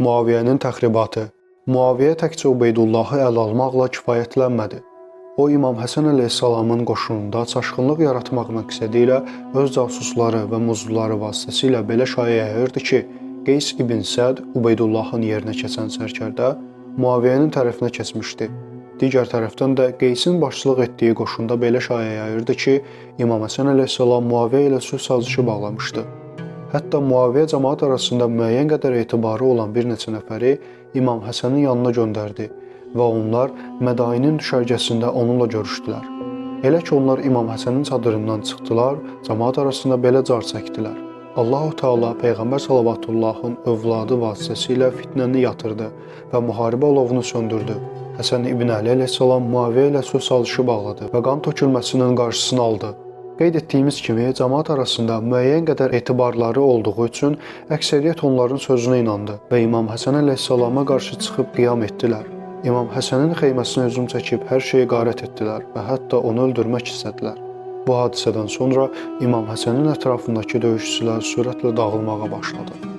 Muaviyyənin təxribatı. Muaviyyə təkcə Ubeydullahı ələ almaqla kifayətlənmədi. O, İmam Həsən əleyhissalamın qoşununda çaşqınlıq yaratmaq məqsədi ilə öz casusları və muzluları vasitəsilə belə şaya yayırdı ki, Qeys ibn Səd Ubeydullahın yerinə keçən sərkərdə Muaviyyənin tərəfinə keçmişdi. Digər tərəfdən də Qeysin başçılıq etdiyi qoşunda belə şaya yayırdı ki, İmam Həsən əleyhissalam Muaviyyə ilə sülh sazişi bağlamışdı. Hətta Muaviyyə cəmaət arasında müəyyən qədər etibarı olan bir neçə nəfəri İmam Həsənin yanına göndərdi və onlar Mədainin düşərgəsində onunla görüşdülər. Elə ki, onlar İmam Həsənin çadırından çıxdılar, cəmaət arasında belə car çəkdilər. Allah-u Teala Peyğəmbər sallavatullahın övladı vasitəsilə fitnəni yatırdı və müharibə olovunu söndürdü. Həsən ibn Əli əleyhissalam Muaviyyə ilə sülh sazişi bağladı və qan tökülməsinin qarşısını aldı. Qeyd etdiyimiz kimi, cəmaət arasında müəyyən qədər etibarları olduğu üçün əksəriyyət onların sözünə inandı və İmam Həsən əleyhissalama qarşı çıxıb qiyam etdilər. İmam Həsənin xeyməsinə hücum çəkib hər şeyi qarət etdilər və hətta onu öldürmək istədilər. Bu hadisədən sonra İmam Həsənin ətrafındakı döyüşçülər sürətlə dağılmağa başladı.